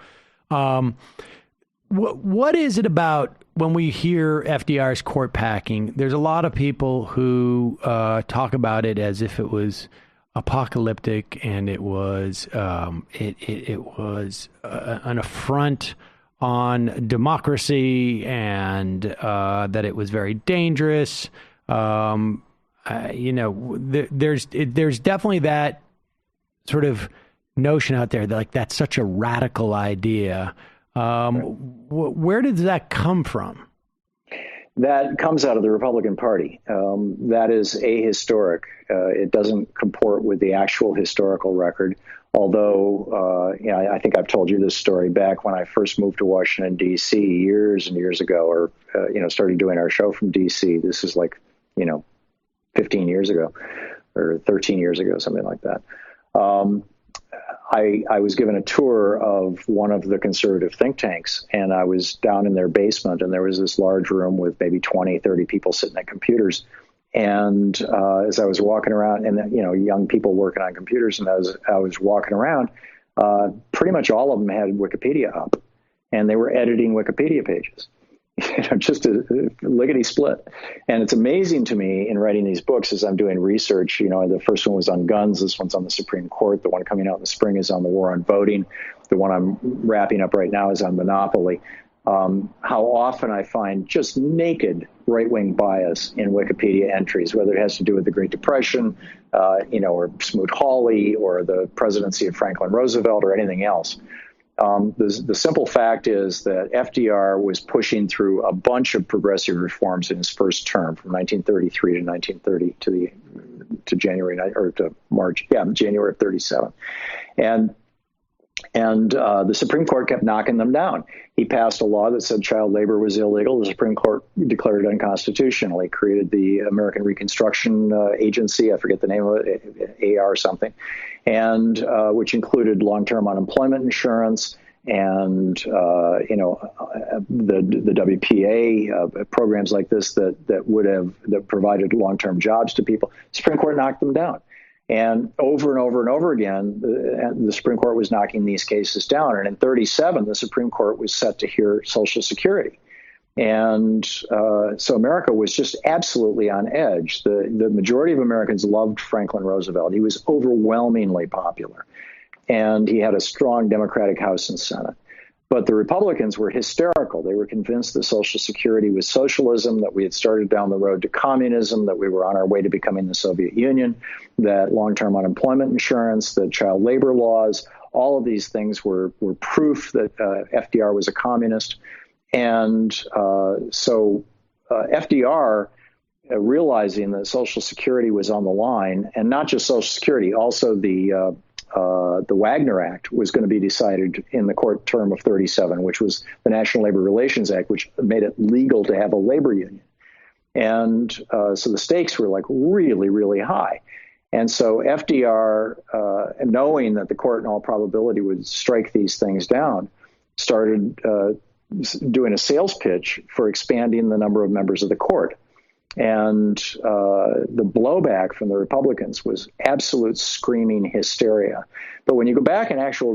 What is it about when we hear FDR's court packing? There's a lot of people who talk about it as if it was apocalyptic and it was it was an affront on democracy and that it was very dangerous. There's definitely that sort of notion out there that that's such a radical idea. Where did that come from? That comes out of the Republican Party. That is ahistoric. It doesn't comport with the actual historical record. Although, I think I've told you this story back when I first moved to Washington, D.C. years and years ago, or, started doing our show from D.C. This is 15 years ago or 13 years ago, something like that. I was given a tour of one of the conservative think tanks, and I was down in their basement, and there was this large room with maybe 20, 30 people sitting at computers. And as I was walking around, and young people working on computers, and as I was walking around, pretty much all of them had Wikipedia up, and they were editing Wikipedia pages. Just a lickety split. And it's amazing to me in writing these books as I'm doing research. The first one was on guns. This one's on the Supreme Court. The one coming out in the spring is on the war on voting. The one I'm wrapping up right now is on monopoly. How often I find just naked right-wing bias in Wikipedia entries, whether it has to do with the Great Depression, or Smoot-Hawley, or the presidency of Franklin Roosevelt, or anything else. The simple fact is that FDR was pushing through a bunch of progressive reforms in his first term from 1933 to to January of 37. And the Supreme Court kept knocking them down. He passed a law that said child labor was illegal. The Supreme Court declared it unconstitutional. He created the American Reconstruction Agency. I forget the name of it, AR something, and which included long-term unemployment insurance and the WPA programs like this that provided long-term jobs to people. The Supreme Court knocked them down. And over and over and over again, the Supreme Court was knocking these cases down. And in 37, the Supreme Court was set to hear Social Security. And so America was just absolutely on edge. The majority of Americans loved Franklin Roosevelt. He was overwhelmingly popular. And he had a strong Democratic House and Senate. But the Republicans were hysterical. They were convinced that Social Security was socialism, that we had started down the road to communism, that we were on our way to becoming the Soviet Union, that long-term unemployment insurance, that child labor laws, all of these things were proof that FDR was a communist. And so FDR, realizing that Social Security was on the line, and not just Social Security, also the Wagner Act was going to be decided in the court term of 37, which was the National Labor Relations Act, which made it legal to have a labor union. And so the stakes were like really, really high. And so FDR, knowing that the court in all probability would strike these things down, started doing a sales pitch for expanding the number of members of the court. And the blowback from the Republicans was absolute screaming hysteria. But when you go back and actually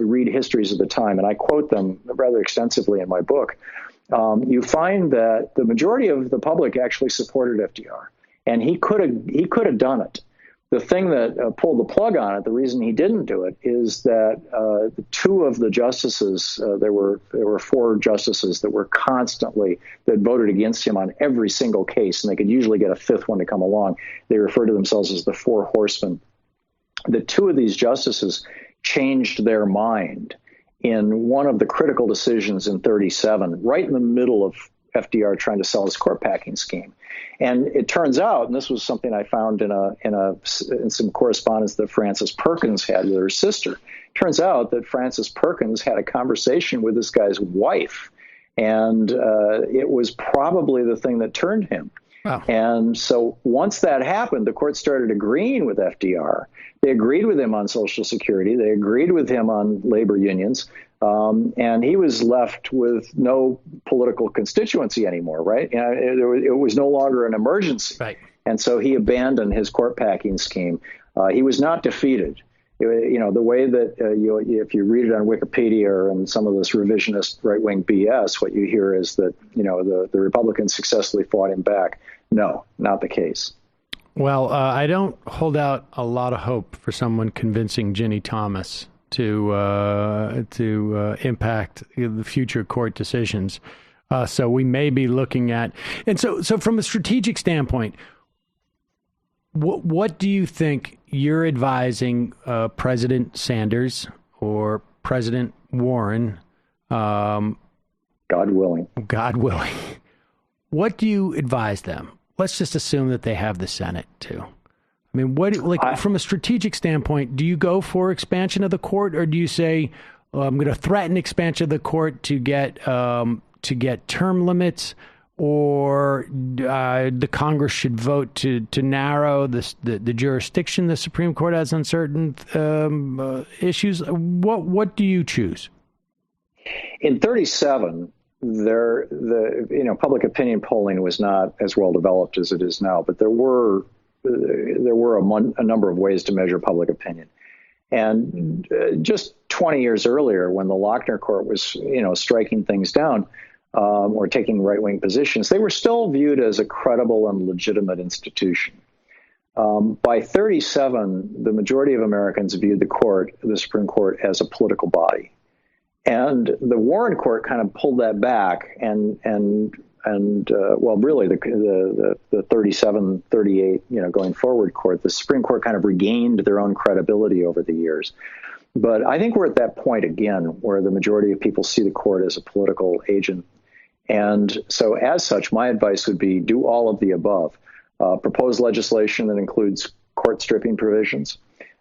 read histories of the time, and I quote them rather extensively in my book, you find that the majority of the public actually supported FDR, and he could have done it. The thing that pulled the plug on it, the reason he didn't do it, is that two of the justices, there were four justices that voted against him on every single case, and they could usually get a fifth one to come along. They refer to themselves as the Four Horsemen. The two of these justices changed their mind in one of the critical decisions in 37, right in the middle of FDR trying to sell his court packing scheme. And it turns out, and this was something I found in some correspondence that Frances Perkins had with her sister, turns out that Frances Perkins had a conversation with this guy's wife, and it was probably the thing that turned him. Wow. And so once that happened, the court started agreeing with FDR. They agreed with him on Social Security. They agreed with him on labor unions. And he was left with no political constituency anymore, right? It was no longer an emergency. Right. And so he abandoned his court packing scheme. He was not defeated. The way that if you read it on Wikipedia and some of this revisionist right-wing BS, what you hear is that, the Republicans successfully fought him back. No, not the case. Well, I don't hold out a lot of hope for someone convincing Ginny Thomas to impact the future court decisions. So we may be looking at, and so from a strategic standpoint, what do you think you're advising President Sanders or President Warren? God willing. What do you advise them? Let's just assume that they have the Senate too. I mean, from a strategic standpoint, do you go for expansion of the court, or do you say I'm going to threaten expansion of the court to get term limits, or the Congress should vote to narrow the jurisdiction the Supreme Court has on certain issues? What do you choose? In 37, public opinion polling was not as well developed as it is now, but there were a number of ways to measure public opinion. And just 20 years earlier, when the Lochner court was, striking things down or taking right-wing positions, they were still viewed as a credible and legitimate institution. By 37, the majority of Americans viewed the Supreme Court, as a political body. And the Warren court kind of pulled that back and really the 37, 38, going forward court, the Supreme Court kind of regained their own credibility over the years. But I think we're at that point again, where the majority of people see the court as a political agent. And so as such, my advice would be do all of the above. propose legislation that includes court stripping provisions,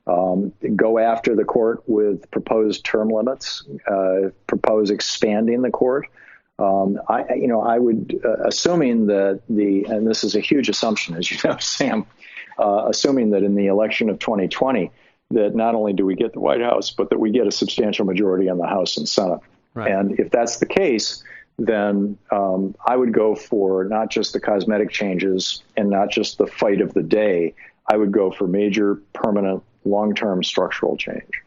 go after the court with proposed term limits, propose expanding the court. I would, assuming that and this is a huge assumption, as you know, Sam, assuming that in the election of 2020, that not only do we get the White House, but that we get a substantial majority in the House and Senate. Right. And if that's the case, then I would go for not just the cosmetic changes and not just the fight of the day. I would go for major, permanent, long-term structural change.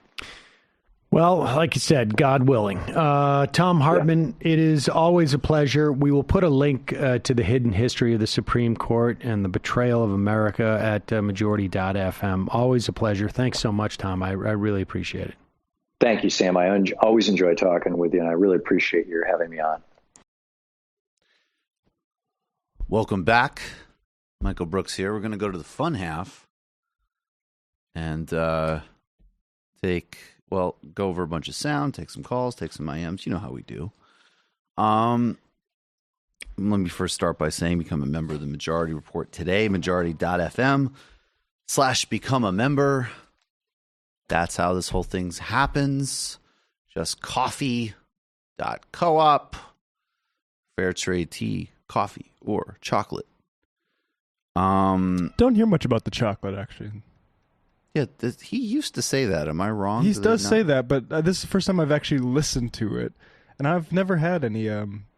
Well, like you said, God willing. Thom Hartmann, It is always a pleasure. We will put a link to the hidden history of the Supreme Court and the betrayal of America at majority.fm. Always a pleasure. Thanks so much, Thom. I really appreciate it. Thank you, Sam. I always enjoy talking with you, and I really appreciate your having me on. Welcome back. Michael Brooks here. We're going to go to the fun half and go over a bunch of sound, take some calls, take some IMs. You know how we do. Let me first start by saying become a member of the Majority Report today, majority.fm/become a member. That's how this whole thing happens. Just coffee.coop, fair trade tea, coffee, or chocolate. Don't hear much about the chocolate, actually. Yeah, he used to say that. Am I wrong? He does say that, but this is the first time I've actually listened to it, and I've never had any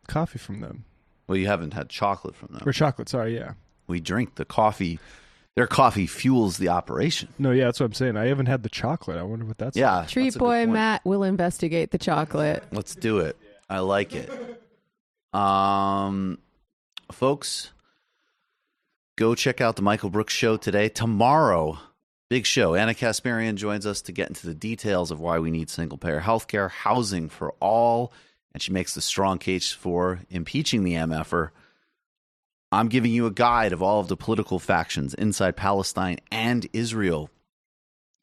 coffee from them. Well, you haven't had chocolate from them. Or chocolate, sorry, yeah. We drink the coffee. Their coffee fuels the operation. No, yeah, that's what I'm saying. I haven't had the chocolate. I wonder what that's like. Treat boy Matt will investigate the chocolate. Let's do it. I like it. Folks, go check out the Michael Brooks Show today. Tomorrow, big show. Anna Kasparian joins us to get into the details of why we need single-payer healthcare, housing for all, and she makes the strong case for impeaching the MFer. I'm giving you a guide of all of the political factions inside Palestine and Israel,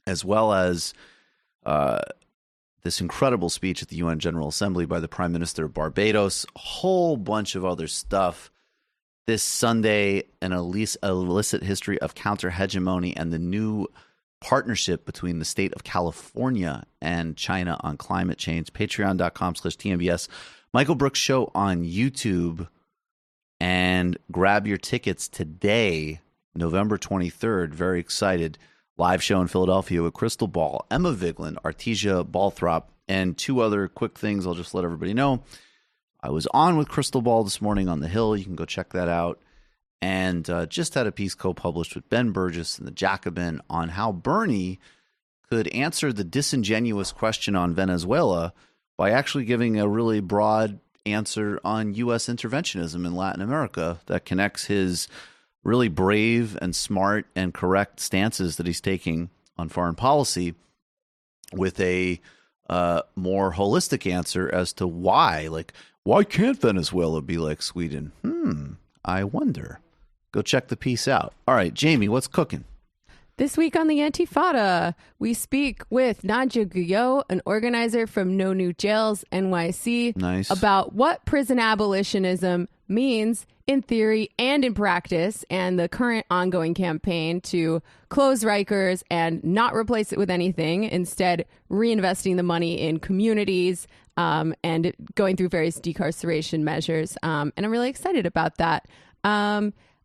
as well as this incredible speech at the UN General Assembly by the Prime Minister of Barbados, a whole bunch of other stuff. This Sunday, an illicit history of counter-hegemony and the new partnership between the state of California and China on climate change. Patreon.com/TMBS. Michael Brooks Show on YouTube. And grab your tickets today, November 23rd. Very excited. Live show in Philadelphia with Crystal Ball, Emma Vigeland, Artesia Balthrop, and two other quick things I'll just let everybody know. I was on with Crystal Ball this morning on The Hill. You can go check that out. And just had a piece co-published with Ben Burgess and the Jacobin on how Bernie could answer the disingenuous question on Venezuela by actually giving a really broad answer on U.S. interventionism in Latin America that connects his really brave and smart and correct stances that he's taking on foreign policy with a more holistic answer as to why. Like, why can't Venezuela be like Sweden? I wonder. Go check the piece out. All right, Jamie, what's cooking? This week on the Antifada, we speak with Nadia Guyot, an organizer from No New Jails, NYC, about what prison abolitionism means in theory and in practice, and the current ongoing campaign to close Rikers and not replace it with anything, instead reinvesting the money in communities and going through various decarceration measures. And I'm really excited about that.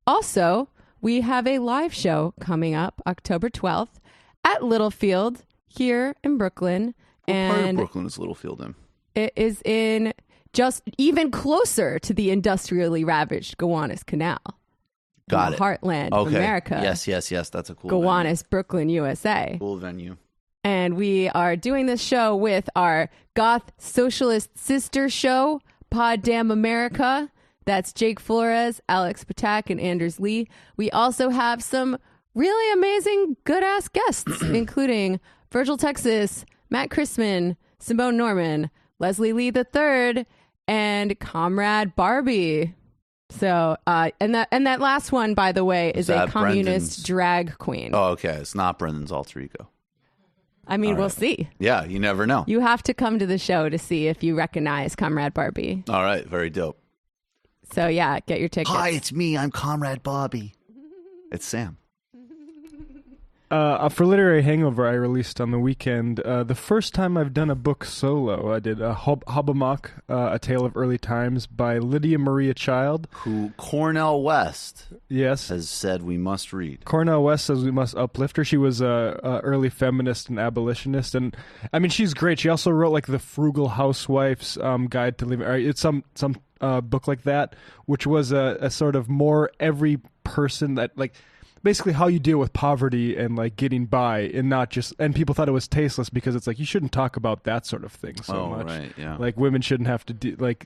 Also, we have a live show coming up October 12th at Littlefield here in Brooklyn. What part of Brooklyn is Littlefield in? It is in just even closer to the industrially ravaged Gowanus Canal. Got it. Heartland of America. Yes. That's a cool Gowanus, Brooklyn, USA. Cool venue. And we are doing this show with our goth socialist sister show, Pod Damn America. That's Jake Flores, Alex Patak, and Anders Lee. We also have some really amazing, good-ass guests, including Virgil Texas, Matt Chrisman, Simone Norman, Leslie Lee III, and Comrade Barbie. So, and that last one, by the way, is a communist drag queen. Oh, okay. It's not Brendan's alter ego. I mean, we'll see. Yeah, you never know. You have to come to the show to see if you recognize Comrade Barbie. All right. Very dope. So, yeah, get your tickets. Hi, it's me. I'm Comrade Bobby. It's Sam. For Literary Hangover, I released on the weekend the first time I've done a book solo. I did Hobbamock, A Tale of Early Times by Lydia Maria Child. Who Cornel West has said we must read. Cornel West says we must uplift her. She was a early feminist and abolitionist. And, I mean, she's great. She also wrote, like, The Frugal Housewife's Guide to Living. It's some book like that, which was a sort of more every person that, like, basically how you deal with poverty and like getting by, and not just, and people thought it was tasteless because it's like you shouldn't talk about that sort of thing so much. Right, yeah. Like women shouldn't have to like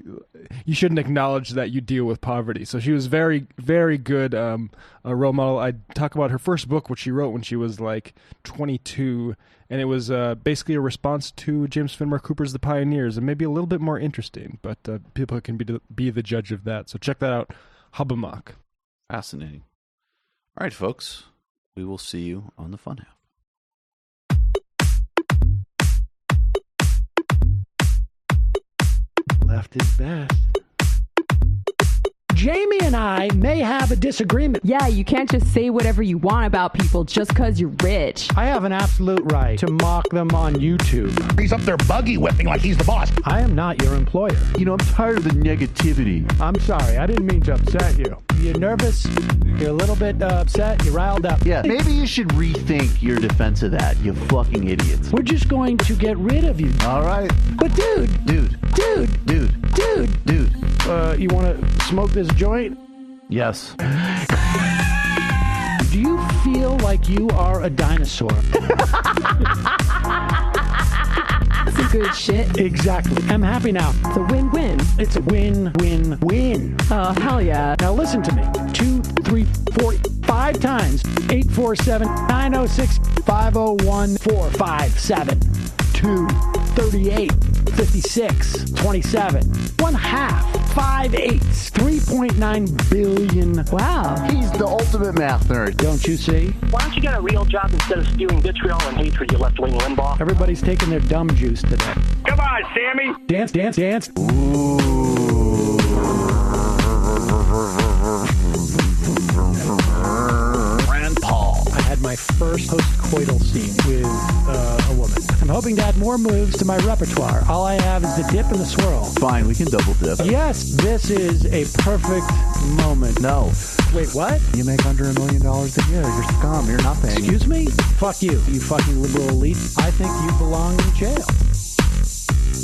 you shouldn't acknowledge that you deal with poverty. So she was very, very good a role model. I talk about her first book, which she wrote when she was like 22, and it was basically a response to James Fenimore Cooper's The Pioneers, and maybe a little bit more interesting, but people can be the judge of that. So check that out, Hobbamock. Fascinating. All right, folks, we will see you on the Fun Half. Left is best. Jamie and I may have a disagreement. Yeah, you can't just say whatever you want about people just because you're rich. I have an absolute right to mock them on YouTube. He's up there buggy whipping like he's the boss. I am not your employer. You know, I'm tired of the negativity. I'm sorry, I didn't mean to upset you. You're nervous? You're a little bit upset? You're riled up? Yeah, maybe you should rethink your defense of that, you fucking idiots. We're just going to get rid of you. All right. But dude, you want to smoke this joint? Yes. Do you feel like you are a dinosaur? Some good shit. Exactly. I'm happy now. It's a win-win. It's a win-win-win. Oh, hell yeah. Now listen to me. 2, 3, 4, 5 times. 847-906-501-457. 2, 38, 56, 27. 1 half. 5 8s. 3.9 billion. Wow. He's the ultimate math nerd. Don't you see? Why don't you get a real job instead of spewing vitriol and hatred, you left-wing Limbaugh? Everybody's taking their dumb juice today. Come on, Sammy! Dance, dance, dance. Rand Paul. I had my first post-coital scene with a woman. I'm hoping to add more moves to my repertoire. All I have is the dip and the swirl. Fine, we can double dip. Yes, this is a perfect moment. No. Wait, what? You make under $1 million a year. You're scum. You're nothing. Excuse me? Fuck you, you fucking liberal elite. I think you belong in jail.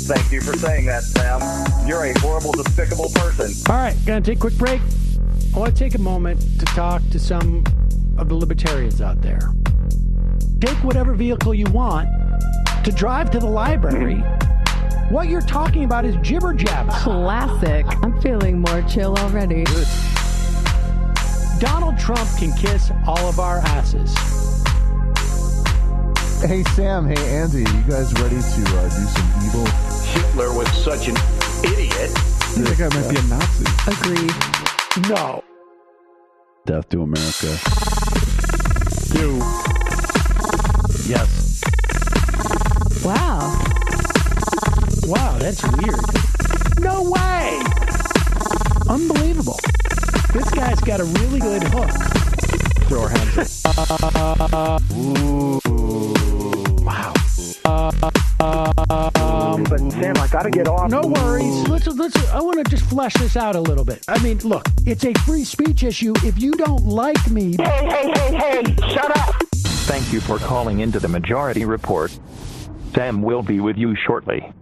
Thank you for saying that, Sam. You're a horrible, despicable person. All right, gonna take a quick break. I want to take a moment to talk to some of the libertarians out there. Take whatever vehicle you want to drive to the library. What you're talking about is jibber jabber. Classic. I'm feeling more chill already. Good. Donald Trump can kiss all of our asses. Hey, Sam. Hey, Andy. You guys ready to do some evil? Hitler was such an idiot. That guy might be a Nazi. Agreed. No. Death to America. Do. Yes. Wow. Wow, that's weird. No way! Unbelievable. This guy's got a really good hook. Throw our hands up. Ooh. Wow. But Sam, I gotta get off. No worries. Let's. I want to just flesh this out a little bit. I mean, look, it's a free speech issue. If you don't like me... Hey, shut up! Thank you for calling into the Majority Report. Sam will be with you shortly.